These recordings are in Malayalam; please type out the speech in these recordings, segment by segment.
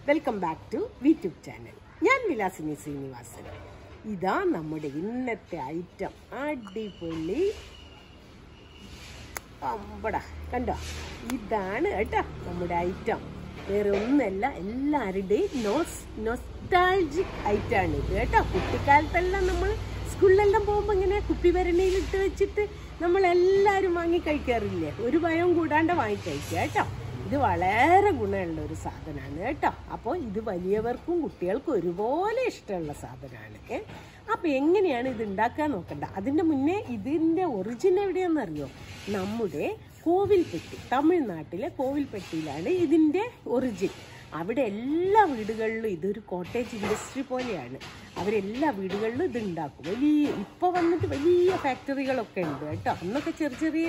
Welcome back to YouTube channel. ഞാൻ വിലാസിനി ശ്രീനിവാസൻ. ഇതാ നമ്മുടെ ഇന്നത്തെ ഐറ്റം. അടിപൊളി അമ്പട കണ്ടോ, ഇതാണ് കേട്ടോ നമ്മുടെ ഐറ്റം. വേറെ ഒന്നല്ല, എല്ലാവരുടെയും നൊസ്റ്റാൾജിക് ഐറ്റമാണ് ഇത് കേട്ടോ. കുട്ടിക്കാലത്തെല്ലാം നമ്മൾ സ്കൂളിലെല്ലാം പോകുമ്പോൾ ഇങ്ങനെ കുപ്പി ഭരണിയിലിട്ട് വെച്ചിട്ട് നമ്മളെല്ലാവരും വാങ്ങി കഴിക്കാറില്ലേ? ഒരു ഭയം കൂടാണ്ട് വാങ്ങി കഴിക്കുക കേട്ടോ. ഇത് വളരെ ഗുണമുള്ള ഒരു സാധനമാണ് കേട്ടോ. അപ്പോൾ ഇത് വലിയവർക്കും കുട്ടികൾക്കും ഒരുപോലെ ഇഷ്ടമുള്ള സാധനമാണ്. അപ്പോൾ എങ്ങനെയാണ് ഇത് ഉണ്ടാക്കാൻ നോക്കണ്ട. അതിൻ്റെ മുന്നേ ഇതിൻ്റെ ഒറിജിൻ എവിടെയാണെന്നറിയോ? നമ്മുടെ കോവിൽപ്പെട്ടി, തമിഴ്നാട്ടിലെ കോവിൽപ്പെട്ടിയിലാണ് ഇതിൻ്റെ ഒറിജിൻ. അവിടെ എല്ലാ വീടുകളിലും ഇതൊരു കോട്ടേജ് ഇൻഡസ്ട്രി പോലെയാണ്. അവരെല്ലാ വീടുകളിലും ഇത് ഉണ്ടാക്കും. ഇപ്പോൾ വന്നിട്ട് വലിയ ഫാക്ടറികളൊക്കെ ഉണ്ട് കേട്ടോ. അന്നൊക്കെ ചെറിയ ചെറിയ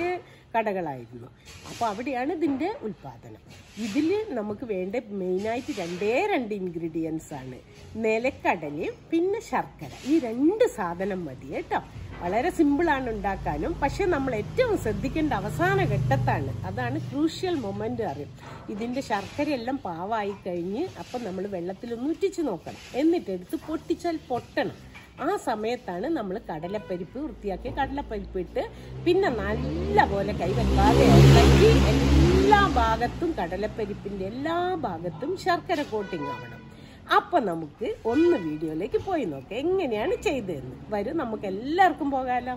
കടകളായിരുന്നു. അപ്പോൾ അവിടെയാണ് ഇതിൻ്റെ ഉൽപ്പാദനം. ഇതിൽ നമുക്ക് വേണ്ട മെയിനായിട്ട് രണ്ട് ഇൻഗ്രീഡിയൻസ് ആണ്. നിലക്കടലയും പിന്നെ ശർക്കര. ഈ രണ്ട് സാധനം മതി കേട്ടോ. വളരെ സിമ്പിളാണ് ഉണ്ടാക്കാനും. പക്ഷെ നമ്മൾ ഏറ്റവും ശ്രദ്ധിക്കേണ്ട അവസാന ഘട്ടത്താണ്. അതാണ് ക്രൂഷ്യൽ മൊമെന്റ് അറിയും. ഇതിൻ്റെ ശർക്കരയെല്ലാം പാവായി കഴിഞ്ഞ് അപ്പം നമ്മൾ വെള്ളത്തിലൊന്ന് ഉറ്റിച്ച് നോക്കണം. എന്നിട്ട് എടുത്ത് പൊട്ടിച്ചാൽ പൊട്ടണം. ആ സമയത്താണ് നമ്മൾ കടലപ്പരിപ്പ് വൃത്തിയാക്കി കടലപ്പരിപ്പ് ഇട്ട് പിന്നെ നല്ല പോലെ കൈവെക്കാതെ ഇളക്കി എല്ലാ ഭാഗത്തും കടലപ്പരിപ്പിൻ്റെ എല്ലാ ഭാഗത്തും ശർക്കര കോട്ടിങ് ആവണം. അപ്പം നമുക്ക് ഒന്ന് വീഡിയോയിലേക്ക് പോയി നോക്കാം എങ്ങനെയാണ് ചെയ്തതെന്ന്. വരും, നമുക്ക് എല്ലാവർക്കും പോകാലോ.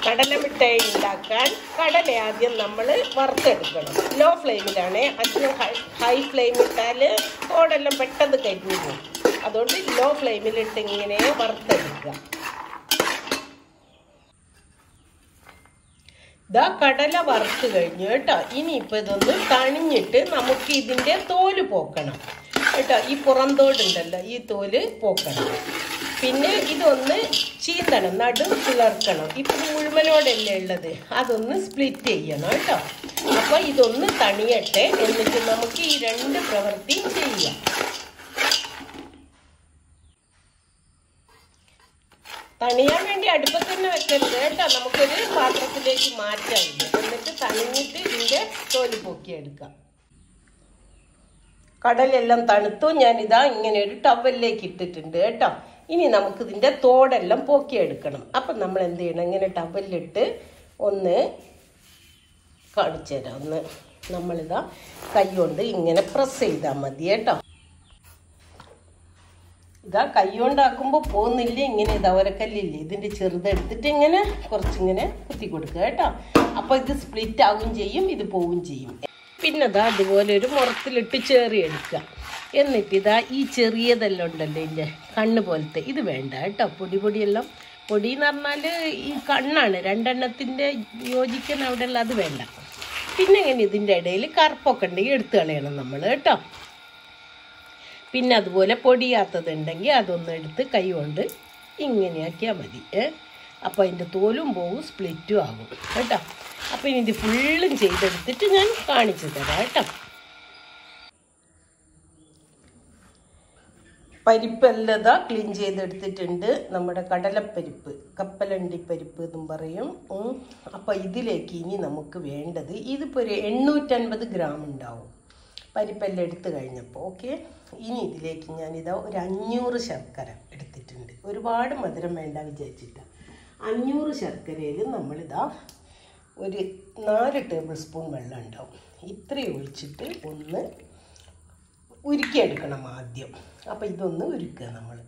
കടലമിഠായി ഉണ്ടാക്കാൻ കടല ആദ്യം നമ്മൾ വറുത്തെടുക്കണം. ലോ ഫ്ലെയിമിലാണ്. അധികം ഹൈ ഫ്ലെയിമിട്ടാൽ തോടെല്ലാം പെട്ടെന്ന് കരിഞ്ഞു പോകും. അതുകൊണ്ട് ലോ ഫ്ലെയിമിലിട്ട് ഇങ്ങനെ വറുത്തെടുക്കുക. ഇതാ കടല വറുത്ത് കഴിഞ്ഞു കേട്ടോ. ഇനിയിപ്പോൾ ഇതൊന്ന് തണിഞ്ഞിട്ട് നമുക്ക് ഇതിൻ്റെ തോല് പോക്കണം കേട്ടോ. ഈ പുറന്തോടുണ്ടല്ലോ, ഈ തോല് പോക്കണം. പിന്നെ ഇതൊന്ന് ചീന്തണം, നടു പിളർക്കണം. ഇപ്പം മുഴുവനോടല്ലേ ഉള്ളത്, അതൊന്ന് സ്പ്ലിറ്റ് ചെയ്യണം കേട്ടോ. അപ്പോൾ ഇതൊന്ന് തണിയട്ടെ, എന്നിട്ട് നമുക്ക് ഈ രണ്ട് പ്രവൃത്തിയും ചെയ്യാം. തണിയാൻ വേണ്ടി അടുപ്പത്ത് തന്നെ വെക്കരുത് കേട്ടോ. നമുക്കൊരു പാത്രത്തിലേക്ക് മാറ്റാം. എന്നിട്ട് തണിഞ്ഞിട്ട് ഇതിൻ്റെ തോല് പൊക്കിയെടുക്കാം. കടലെല്ലാം തണുത്തു. ഞാനിതാ ഇങ്ങനെ ഒരു ടവലിലേക്ക് ഇട്ടിട്ടുണ്ട് കേട്ടോ. ഇനി നമുക്കിതിൻ്റെ തോടെല്ലാം പോക്കിയെടുക്കണം. അപ്പം നമ്മൾ എന്ത് ചെയ്യണം, ഇങ്ങനെ ടവലിലിട്ട് ഒന്ന് കാണിച്ചു തരാം. ഒന്ന് നമ്മളിതാ കൈ കൊണ്ട് ഇങ്ങനെ പ്രസ് ചെയ്താൽ മതി കേട്ടോ. ഇതാ കൈ കൊണ്ടാക്കുമ്പോൾ പോകുന്നില്ല. ഇങ്ങനെ ഇതാ ഒരക്കല്ലില്ലേ, ഇതിൻ്റെ ചെറുതെടുത്തിട്ട് ഇങ്ങനെ കുറച്ചിങ്ങനെ കുത്തി കൊടുക്കുക കേട്ടോ. അപ്പോൾ ഇത് സ്പ്ലിറ്റ് ആവുകയും ചെയ്യും, ഇത് പോവുകയും ചെയ്യും. പിന്നെ ഇതാ അതുപോലെ ഒരു മുറത്തിലിട്ട് ചേറിയെടുക്കുക. എന്നിട്ട് ഇതാ ഈ ചെറിയതെല്ലാം ഉണ്ടല്ലോ, ഇതിൻ്റെ കണ്ണ് പോലത്തെ ഇത് വേണ്ട കേട്ടോ. പൊടിയെല്ലാം പൊടി എന്ന് പറഞ്ഞാൽ ഈ കണ്ണാണ്, രണ്ടെണ്ണത്തിൻ്റെ യോജിക്കുന്ന അവിടെയുള്ള അത് വേണ്ട. പിന്നെ ഇങ്ങനെ ഇതിൻ്റെ ഇടയിൽ കറുപ്പൊക്കെ ഉണ്ടെങ്കിൽ എടുത്തു കളയണം നമ്മൾ കേട്ടോ. പിന്നെ അതുപോലെ പൊടിയാത്തതുണ്ടെങ്കിൽ അതൊന്നും എടുത്ത് കൈ കൊണ്ട് ഇങ്ങനെയാക്കിയാൽ മതി. അപ്പോൾ അതിൻ്റെ തോലും പോകും, സ്പ്ലിറ്റും ആകും കേട്ടോ. അപ്പോൾ ഇനി ഇത് ഫുള്ളും ചെയ്തെടുത്തിട്ട് ഞാൻ കാണിച്ചു തരാം കേട്ടോ. പരിപ്പെല്ലാം ഇതാ ക്ലീൻ ചെയ്തെടുത്തിട്ടുണ്ട്. നമ്മുടെ കടലപ്പരിപ്പ്, കപ്പലണ്ടിപ്പരിപ്പ് എന്നും പറയും. അപ്പോൾ ഇതിലേക്ക് ഇനി നമുക്ക് വേണ്ടത്, ഇതിപ്പോൾ ഒരു 850 ഗ്രാം ഉണ്ടാവും പരിപ്പെല്ലാം എടുത്തു കഴിഞ്ഞപ്പോൾ. ഓക്കെ, ഇനി ഇതിലേക്ക് ഞാനിതാ ഒരു 500 ശർക്കര എടുത്തിട്ടുണ്ട്. ഒരുപാട് മധുരം വേണ്ട വിചാരിച്ചിട്ട് 500 ശർക്കരയിൽ നമ്മളിതാ ഒരു 4 ടേബിൾ സ്പൂൺ വെള്ളം ഉണ്ടാവും. ഇത്രയും ഒഴിച്ചിട്ട് ഒന്ന് ഉരുക്കിയെടുക്കണം ആദ്യം. അപ്പം ഇതൊന്ന് ഉരുക്കുക നമ്മൾ.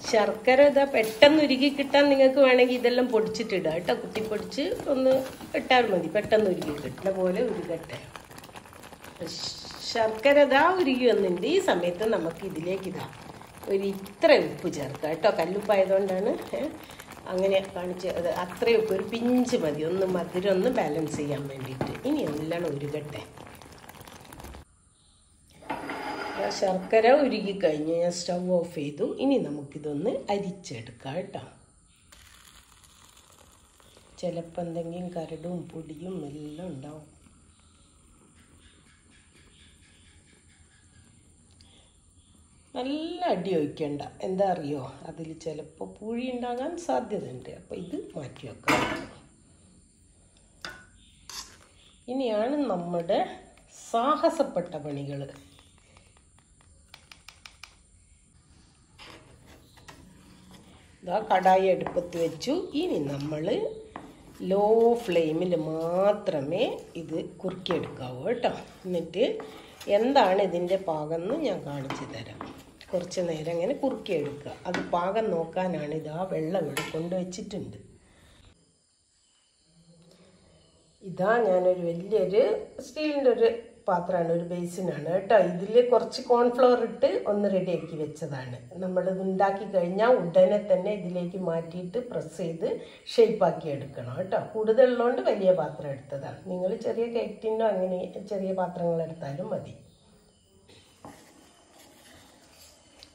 ശർക്കര ഇതാ പെട്ടെന്ന് ഉരുക്കി കിട്ടാൻ നിങ്ങൾക്ക് വേണമെങ്കിൽ ഇതെല്ലാം പൊടിച്ചിട്ടിടുക കേട്ടോ. കുത്തിപ്പൊടിച്ച് ഒന്ന് ഇട്ടാൽ മതി, പെട്ടെന്ന് ഉരുക്കി കിട്ടുന്ന പോലെ ഉരുകട്ടെ. ശർക്കര ഇതാ ഉരുകി വന്നിട്ടുണ്ട്. ഈ സമയത്ത് നമുക്ക് ഇതിലേക്ക് ഇതാ ഒരു ഇത്ര ഉപ്പ് ചേർക്കാം കേട്ടോ. കല്ലുപ്പായതുകൊണ്ടാണ് അങ്ങനെ കാണിച്ചത്. അത്രയും ഉപ്പ്, ഒരു പിഞ്ച് മതി, ഒന്ന് മധുരം ഒന്ന് ബാലൻസ് ചെയ്യാൻ വേണ്ടിയിട്ട്. ഇനി എല്ലാം ഉരുകട്ടെ. ശർക്കര ഉരുകി കഴിഞ്ഞ് ഞാൻ സ്റ്റവ് ഓഫ് ചെയ്തു. ഇനി നമുക്കിതൊന്ന് അരിച്ചെടുക്കാം കേട്ടോ. ചിലപ്പോൾ എന്തെങ്കിലും കരടും പൊടിയും എല്ലാം ഉണ്ടാവും. നല്ല അടി ഒഴിക്കണ്ട. എന്താ അറിയോ, അതിൽ ചിലപ്പോൾ പുഴി ഉണ്ടാകാൻ സാധ്യതയുണ്ട്. അപ്പോൾ ഇത് മാറ്റി വെക്കാം. ഇനിയാണ് നമ്മുടെ സാഹസപ്പെട്ട പണികൾ. ഇതാ കടായി അടുപ്പത്ത് വെച്ചു. ഇനി നമ്മൾ ലോ ഫ്ലെയിമിൽ മാത്രമേ ഇത് കുറുക്കിയെടുക്കാവൂ കേട്ടോ. എന്നിട്ട് എന്താണ് ഇതിൻ്റെ പാകം എന്ന് ഞാൻ കാണിച്ചു തരാം. കുറച്ച് നേരം ഇങ്ങനെ കുറുക്കിയെടുക്കുക. അത് പാകം നോക്കാനാണ് ഇതാ വെള്ളം ഇവിടെ കൊണ്ടുവച്ചിട്ടുണ്ട്. ഇതാ ഞാനൊരു വലിയൊരു സ്റ്റീലിൻ്റെ ഒരു പാത്രമാണ്, ഒരു ബേസിനാണ് കേട്ടോ. ഇതിൽ കുറച്ച് കോൺഫ്ലവർ ഇട്ട് ഒന്ന് റെഡിയാക്കി വെച്ചതാണ്. നമ്മളിത് ഉണ്ടാക്കി കഴിഞ്ഞാൽ ഉടനെ തന്നെ ഇതിലേക്ക് മാറ്റിയിട്ട് പ്രസ് ചെയ്ത് ഷേപ്പാക്കി എടുക്കണം കേട്ടോ. കൂടുതലുള്ളതുകൊണ്ട് വലിയ പാത്രം എടുത്തതാണ്. നിങ്ങൾ ചെറിയ കേക്കിനോ അങ്ങനെ ചെറിയ പാത്രങ്ങൾ എടുത്താലും മതി.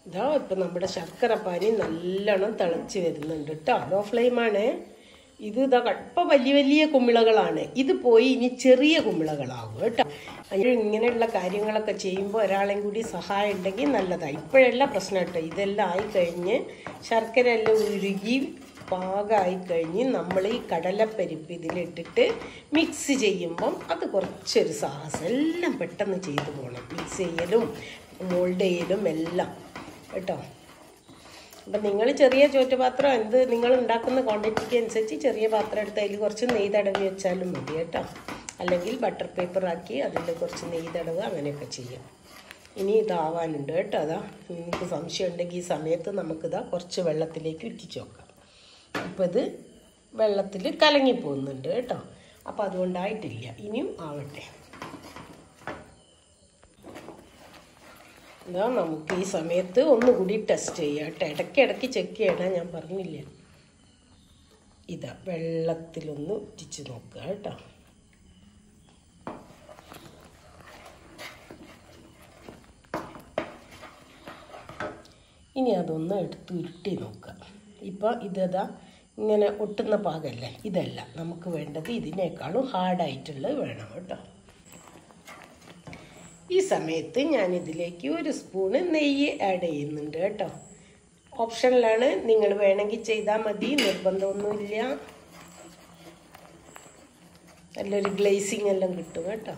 ഇതാ ഇപ്പം നമ്മുടെ ശർക്കര പാനി നല്ലോണം തിളച്ച് വരുന്നുണ്ട് കേട്ടോ. ലോ ഫ്ലെയിമാണ് ഇത്. ഇതാ ഇപ്പം വലിയ വലിയ കുമിളകളാണ്. ഇത് പോയി ഇനി ചെറിയ കുമിളകളാകും കേട്ടോ. ഇങ്ങനെയുള്ള കാര്യങ്ങളൊക്കെ ചെയ്യുമ്പോൾ ഒരാളെയും കൂടി സഹായം ഉണ്ടെങ്കിൽ നല്ലതാണ്. ഇപ്പോഴല്ല പ്രശ്നം കേട്ടോ. ഇതെല്ലാം ആയിക്കഴിഞ്ഞ് ശർക്കര എല്ലാം ഉരുകി പാകമായിക്കഴിഞ്ഞ് നമ്മൾ ഈ കടലപ്പരിപ്പ് ഇതിലിട്ടിട്ട് മിക്സ് ചെയ്യുമ്പം അത് കുറച്ചൊരു സാഹസം. എല്ലാം പെട്ടെന്ന് ചെയ്തു പോകണം. മിക്സ് ചെയ്യലും മോൾഡ് ചെയ്യലും എല്ലാം കേട്ടോ. അപ്പം നിങ്ങൾ ചെറിയ ചോറ്റുപാത്രം എന്ത് നിങ്ങൾ ഉണ്ടാക്കുന്ന ക്വാണ്ടിറ്റിക്ക് അനുസരിച്ച് ചെറിയ പാത്രം എടുത്ത് അതിൽ കുറച്ച് നെയ്യ് തടവി വെച്ചാലും മതി കേട്ടോ. അല്ലെങ്കിൽ ബട്ടർ പേപ്പർ ആക്കി അതിൽ കുറച്ച് നെയ്യ് തടവുക, അങ്ങനെയൊക്കെ ചെയ്യാം. ഇനി ഇതാവാനുണ്ട് കേട്ടോ. അതാ നിങ്ങൾക്ക് സംശയം ഉണ്ടെങ്കിൽ ഈ സമയത്ത് നമുക്കിതാ കുറച്ച് വെള്ളത്തിലേക്ക് ഇറ്റിച്ച് നോക്കാം. ഇപ്പോൾ ഇത് വെള്ളത്തിൽ കലങ്ങിപ്പോകുന്നുണ്ട് കേട്ടോ. അപ്പോൾ അതുകൊണ്ടായിട്ടില്ല, ഇനിയും ആവട്ടെ. ഇതാ നമുക്ക് ഈ സമയത്ത് ഒന്നുകൂടി ടെസ്റ്റ് ചെയ്യാം കേട്ടോ. ഇടയ്ക്കിടയ്ക്ക് ചെക്ക് ചെയ്യണം, ഞാൻ പറഞ്ഞില്ല. ഇതാ വെള്ളത്തിലൊന്ന് ഇറ്റിച്ച് നോക്കുക കേട്ടോ. ഇനി അതൊന്ന് എടുത്ത് ഉരുട്ടി നോക്കുക. ഇപ്പോൾ ഇതാ ഇങ്ങനെ ഒട്ടുന്ന പാകമല്ലേ. ഇതല്ല നമുക്ക് വേണ്ടത്, ഇതിനേക്കാളും ഹാർഡായിട്ടുള്ളത് വേണം കേട്ടോ. ഈ സമയത്ത് ഞാനിതിലേക്ക് ഒരു സ്പൂണ് നെയ്യ് ആഡ് ചെയ്യുന്നുണ്ട് കേട്ടോ. ഓപ്ഷനിലാണ്, നിങ്ങൾ വേണമെങ്കിൽ ചെയ്താൽ മതി, നിർബന്ധമൊന്നുമില്ല. നല്ലൊരു ഗ്ലേസിങ് എല്ലാം കിട്ടും കേട്ടോ.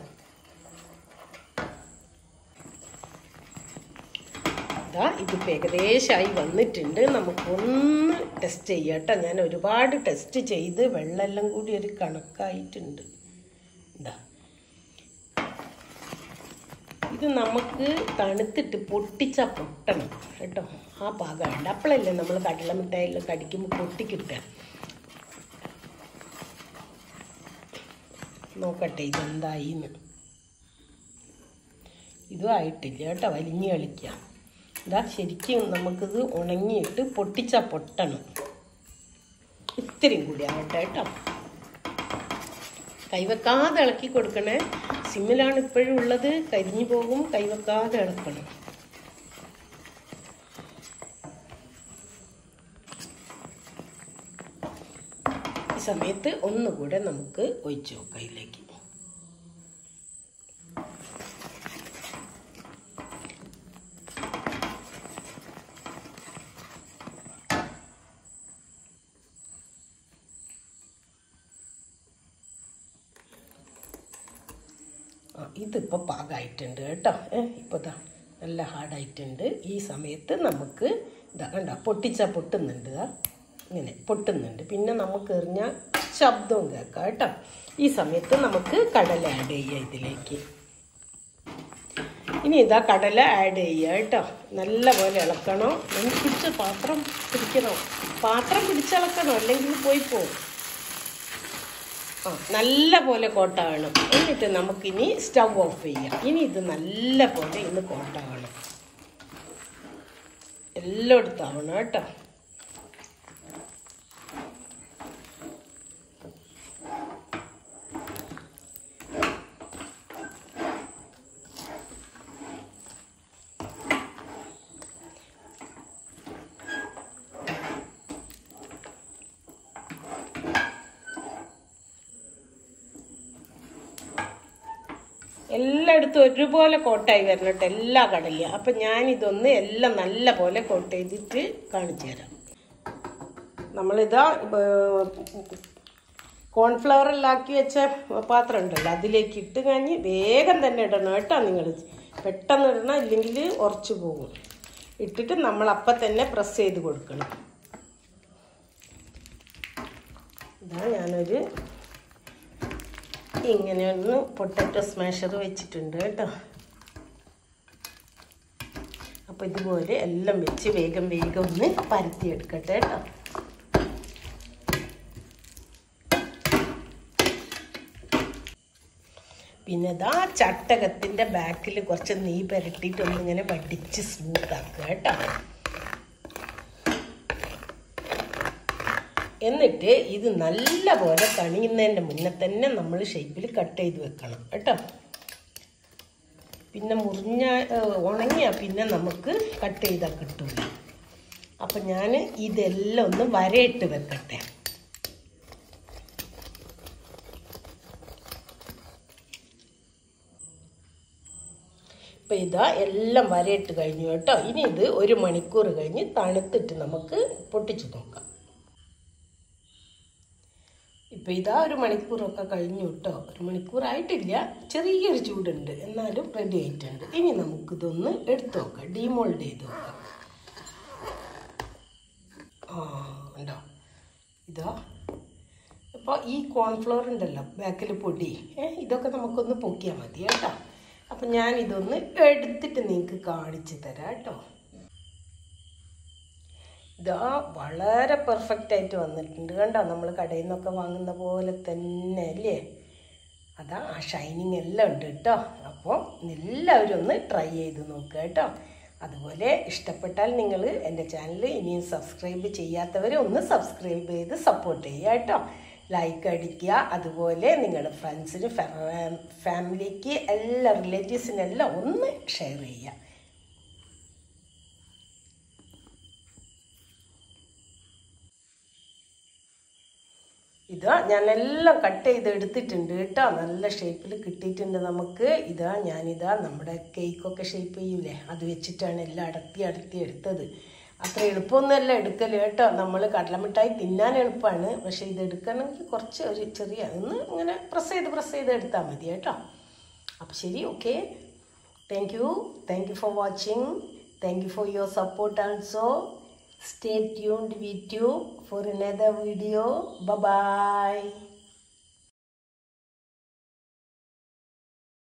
അതാ ഇതിപ്പോൾ ഏകദേശമായി വന്നിട്ടുണ്ട്. നമുക്കൊന്ന് ടെസ്റ്റ് ചെയ്യാം കേട്ടോ. ഞാൻ ഒരുപാട് ടെസ്റ്റ് ചെയ്ത് വെള്ളമെല്ലാം കൂടി ഒരു കണക്കായിട്ടുണ്ട്. എന്താ ഇത് നമുക്ക് തണുത്തിട്ട് പൊട്ടിച്ചാൽ പൊട്ടണം കേട്ടോ. ആ പാകമുണ്ട്. അപ്പോഴല്ലേ നമ്മൾ കടലമിഠായിയെല്ലാം കടിക്കുമ്പോൾ പൊട്ടിക്കിട്ടുക. നോക്കട്ടെ ഇതെന്തായിന്ന്. ഇതും ആയിട്ടില്ല കേട്ടോ. വലിഞ്ഞ് കളിക്കാം. ഇതാ ശരിക്കും നമുക്കിത് ഉണങ്ങിയിട്ട് പൊട്ടിച്ചാൽ പൊട്ടണം. ഇത്രയും കൂടി ആവട്ടെ കേട്ടോ. കൈവെക്കാതെ ഇളക്കി കൊടുക്കണേ. സിമ്മിലാണ് ഇപ്പോഴും ഉള്ളത്, കരിഞ്ഞു പോകും. കൈവെക്കാതെ ഇളക്കണം. ഈ സമയത്ത് ഒന്നുകൂടെ നമുക്ക് ഒഴിച്ചു നോക്കാം ഇതിലേക്ക്. ഇതിപ്പോൾ പാകമായിട്ടുണ്ട് കേട്ടോ. ഇപ്പോൾ ഇതാ നല്ല ഹാർഡായിട്ടുണ്ട്. ഈ സമയത്ത് നമുക്ക് ഇതാ കണ്ട പൊട്ടിച്ചാൽ പൊട്ടുന്നുണ്ട്. ഇങ്ങനെ പൊട്ടുന്നുണ്ട്. പിന്നെ നമുക്ക് എറിഞ്ഞാൽ ശബ്ദവും കേൾക്കാം കേട്ടോ. ഈ സമയത്ത് നമുക്ക് കടല ആഡ് ചെയ്യാം ഇതിലേക്ക്. ഇനി ഇതാ കടല ആഡ് ചെയ്യുക കേട്ടോ. നല്ല പോലെ ഇളക്കണം. പിടിച്ച് പാത്രം പിടിക്കണം. പാത്രം പിടിച്ചിളക്കണം, അല്ലെങ്കിൽ പോയി പോകും. നല്ല പോലെ കോട്ടാകണം. എന്നിട്ട് നമുക്കിനി സ്റ്റവ് ഓഫ് ചെയ്യാം. ഇനി ഇത് നല്ല പോലെ ഇന്ന് കോട്ടാകണം. എല്ലായിടത്തും ആവണം കേട്ടോ. എല്ലായിടത്തും ഒരുപോലെ കോട്ടായി വരണം കേട്ടോ, എല്ലാ കടലയും. അപ്പം ഞാനിതൊന്ന് എല്ലാം നല്ല പോലെ കോട്ട് ചെയ്തിട്ട് കാണിച്ചു തരാം. നമ്മളിതാ കോൺഫ്ലവറിലാക്കി വെച്ച പാത്രം ഉണ്ടല്ലോ, അതിലേക്ക് ഇട്ട് കഴിഞ്ഞ് വേഗം തന്നെ ഇടണം കേട്ടോ. നിങ്ങൾ പെട്ടെന്ന് ഇടണം, ഇല്ലെങ്കിൽ ഉറച്ചു പോകും. ഇട്ടിട്ട് നമ്മൾ അപ്പം തന്നെ പ്രസ് ചെയ്ത് കൊടുക്കണം. ഇതാ ഞാനൊരു ഇങ്ങനെ ഒന്ന് പൊട്ടാറ്റോ സ്മാഷർ വെച്ചിട്ടുണ്ട് കേട്ടോ. അപ്പോൾ ഇതുപോലെ എല്ലാം വെച്ച് വേഗം വേഗം ഒന്ന് പരത്തിയെടുക്കട്ടെ കേട്ടോ. പിന്നെ ഇതാ ചട്ടകത്തിൻ്റെ ബാക്കിൽ കുറച്ച് നെയ്യ് പുരട്ടിയിട്ട് ഒന്നിങ്ങനെ വടിച്ച് സ്മൂത്താക്കുക കേട്ടോ. എന്നിട്ട് ഇത് നല്ല പോലെ തണിയുന്നതിൻ്റെ മുന്നേ തന്നെ നമ്മൾ ഷേപ്പിൽ കട്ട് ചെയ്ത് വെക്കണം കേട്ടോ. പിന്നെ ഉണങ്ങിയാൽ പിന്നെ നമുക്ക് കട്ട് ചെയ്താൽ കിട്ടില്ല. അപ്പം ഞാൻ ഇതെല്ലാം ഒന്ന് വരയിട്ട് വെക്കട്ടെ. ഇപ്പം ഇതാ എല്ലാം വരയിട്ട് കഴിഞ്ഞു കേട്ടോ. ഇനി ഇത് 1 മണിക്കൂർ കഴിഞ്ഞ് തണുത്തിട്ട് നമുക്ക് പൊട്ടിച്ച് നോക്കാം. ഇപ്പം ഇതാ 1 മണിക്കൂറൊക്കെ കഴിഞ്ഞു കേട്ടോ. 1 മണിക്കൂറായിട്ടില്ല, ചെറിയൊരു ചൂടുണ്ട്, എന്നാലും റെഡി ആയിട്ടുണ്ട്. ഇനി നമുക്കിതൊന്ന് എടുത്ത് നോക്കാം, ഡീമോൾഡ് ചെയ്ത് നോക്കാം. ഉണ്ടോ ഇതാ. അപ്പോൾ ഈ കോൺഫ്ലവർ ഉണ്ടല്ലോ ബാക്കിൽ പൊടി, ഇതൊക്കെ നമുക്കൊന്ന് പൊക്കിയാൽ മതി കേട്ടോ. അപ്പം ഞാനിതൊന്ന് എടുത്തിട്ട് നിങ്ങൾക്ക് കാണിച്ചു തരാം കേട്ടോ. ഇതാ വളരെ പെർഫെക്റ്റ് ആയിട്ട് വന്നിട്ടുണ്ട് കണ്ടോ. നമ്മൾ കടയിൽ നിന്നൊക്കെ വാങ്ങുന്ന പോലെ തന്നെ അല്ലേ. അതാ ആ ഷൈനിങ് എല്ലാം ഉണ്ട് കേട്ടോ. അപ്പോൾ എല്ലാവരും ഒന്ന് ട്രൈ ചെയ്ത് നോക്കുക കേട്ടോ. അതുപോലെ ഇഷ്ടപ്പെട്ടാൽ നിങ്ങൾ എൻ്റെ ചാനൽ ഇനിയും സബ്സ്ക്രൈബ് ചെയ്യാത്തവർ ഒന്ന് സബ്സ്ക്രൈബ് ചെയ്ത് സപ്പോർട്ട് ചെയ്യുക കേട്ടോ. ലൈക്ക് അടിക്കുക. അതുപോലെ നിങ്ങളുടെ ഫ്രണ്ട്സിന് ഫാമിലിക്ക് എല്ലാ റിലേറ്റീവ്സിനെല്ലാം ഒന്ന് ഷെയർ ചെയ്യുക. ഇതാ ഞാനെല്ലാം കട്ട് ചെയ്ത് എടുത്തിട്ടുണ്ട് കേട്ടോ. നല്ല ഷേപ്പിൽ കിട്ടിയിട്ടുണ്ട് നമുക്ക്. ഞാനിതാ നമ്മുടെ കേക്കൊക്കെ ഷേപ്പ് ചെയ്യൂലേ, അത് വെച്ചിട്ടാണ് എല്ലാം അടത്തി എടുത്തത്. അത്ര എളുപ്പമൊന്നുമല്ല എടുക്കൽ കേട്ടോ. നമ്മൾ കടലമിഠായി തിന്നാൻ എളുപ്പമാണ്, പക്ഷേ ഇത് എടുക്കണമെങ്കിൽ കുറച്ച് ഒരു ചെറിയ ഒന്ന് ഇങ്ങനെ പ്രസ് ചെയ്ത് എടുത്താൽ മതി കേട്ടോ. അപ്പോൾ ശരി, okay. Thank you for watching. Thank you for your support also. Stay tuned with you for another video. Bye bye.